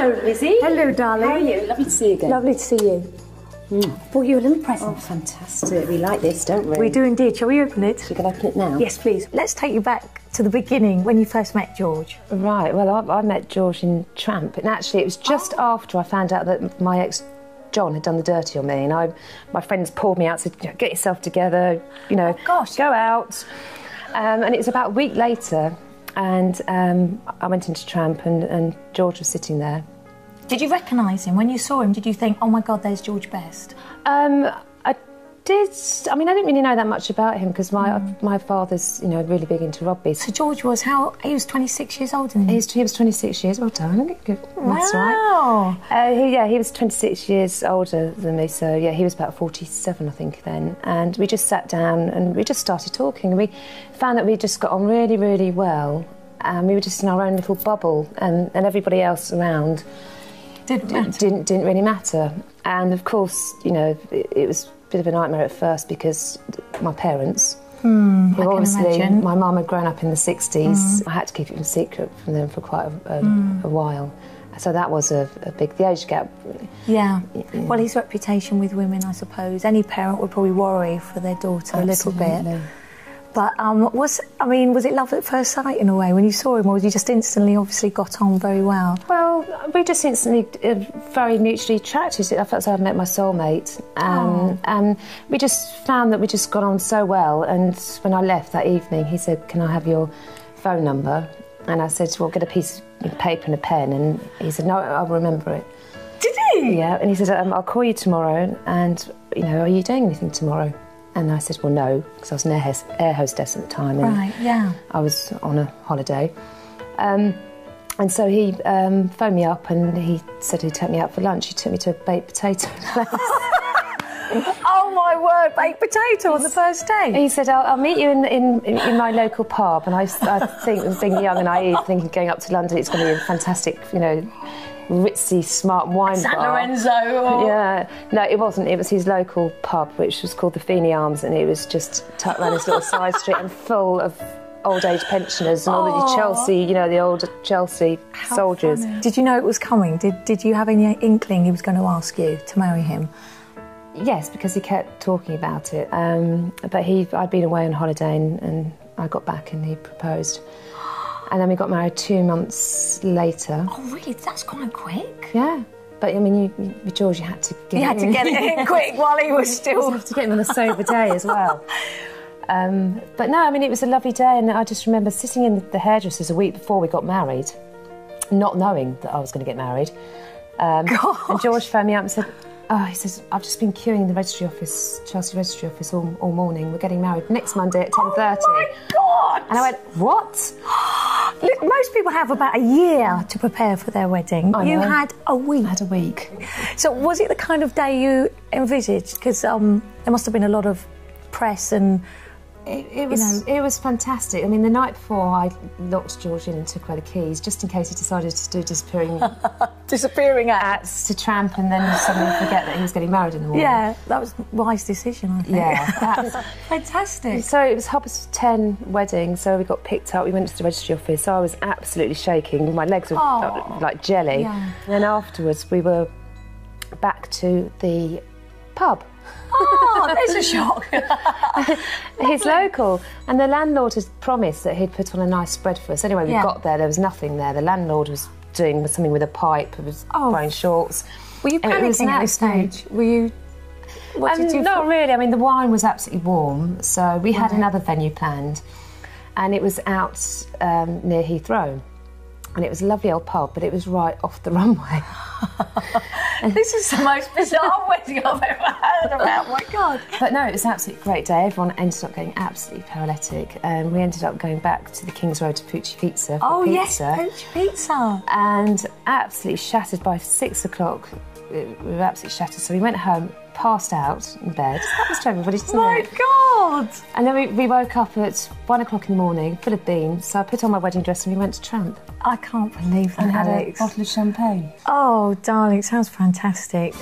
Hello, Lizzie. Hello, darling. How are you? Lovely to see you again. Lovely to see you. Bought you a little present. Oh, fantastic. We like this, don't we? We do indeed. Shall we open it? We can open it now? Yes, please. Let's take you back to the beginning, when you first met George. Right, well, I met George in Tramp, and actually it was just after I found out that my ex John had done the dirty on me, and my friends pulled me out and said, get yourself together, you know, go out. And it was about a week later, and I went into Tramp, and George was sitting there. Did you recognise him? When you saw him, did you think, oh my God, there's George Best? I did. I mean, I didn't really know that much about him because my father's, you know, really big into rugby. So George was he was 26 years older than you? He was 26 years. Well done. Good. That's wow. Right. He was 26 years older than me. So yeah, he was about 47, I think, then. And we just sat down and we just started talking. And we found that we just got on really, really well. And we were just in our own little bubble, and everybody else around didn't really matter. And of course, you know, it was a bit of a nightmare at first because my parents, who obviously, my mum had grown up in the 60s. I had to keep it a secret from them for quite a while. So that was a big, the age gap. Yeah. Well, his reputation with women, I suppose, any parent would probably worry for their daughter a little bit. But was it love at first sight in a way when you saw him, or you just instantly obviously got on very well? Well, we just instantly very mutually attracted. I felt as though I'd met my soulmate. And we just found that we just got on so well. And when I left that evening, he said, can I have your phone number? And I said, well, get a piece of paper and a pen. And he said, no, I'll remember it. Did he? Yeah, and he said, I'll call you tomorrow, and, you know, are you doing anything tomorrow? And I said, well, no, because I was an air hostess at the time. And right, yeah. I was on a holiday. And so he phoned me up and he said he'd take me out for lunch. He took me to a baked potato place. Oh, my word, baked potato on the first day? He said, I'll meet you in my local pub. And I think, being young and naive, thinking going up to London, it's going to be a fantastic, you know, ritzy, smart wine San bar. Lorenzo. Or... Yeah. No, it wasn't. It was his local pub, which was called the Feeney Arms, and it was just tucked around this little side street and full of old-age pensioners and all the Chelsea, you know, the old Chelsea soldiers. Funny. Did you know it was coming? Did you have any inkling he was going to ask you to marry him? Yes, because he kept talking about it. But I'd been away on holiday and I got back and he proposed. And then we got married 2 months later. Oh, really? That's quite quick. Yeah. But, I mean, with George, you had to get You had to get it in quick while he was still... You had to get him on a sober day as well. But no, I mean, it was a lovely day, and I just remember sitting in the hairdressers a week before we got married, not knowing that I was going to get married. And George phoned me up and said, he says, I've just been queuing in the registry office, Chelsea registry office all morning. We're getting married next Monday at 10:30. Oh, my God! And I went, what? Look, most people have about a year to prepare for their wedding. You had a week. I had a week. So was it the kind of day you envisaged? Because there must have been a lot of press and... It was fantastic. I mean, the night before, I locked George in and took away the keys, just in case he decided to do disappearing acts to Tramp and then suddenly forget that he was getting married in the morning. Yeah, that was a wise decision, I think. Yeah. Fantastic. So it was 10:30 wedding, so we got picked up, we went to the registry office, so I was absolutely shaking, my legs were like jelly. Yeah. And then afterwards, we were back to the pub. Oh, there's a shock. He's local, and the landlord had promised that he'd put on a nice spread for us. Anyway, we got there was nothing there. The landlord was doing something with a pipe, he was wearing shorts. Were you panicking at this stage? Were you... What did you... Not really. I mean, the wine was absolutely warm, so we had another venue planned, and it was out near Heathrow. And it was a lovely old pub, but it was right off the runway. This is the most bizarre wedding I've ever heard about. Oh my God. But no, it was an absolutely great day. Everyone ended up getting absolutely paralytic. And we ended up going back to the King's Road to Pucci Pizza for pizza. Yes, Pucci Pizza. And absolutely shattered by 6 o'clock. We were absolutely shattered. So we went home, passed out in bed. That happens to everybody, doesn't it? My God! And then we woke up at 1 o'clock in the morning, full of beans. So I put on my wedding dress and we went to Tramp. I can't believe that, and had Alex. a bottle of champagne. Oh, darling, it sounds fantastic.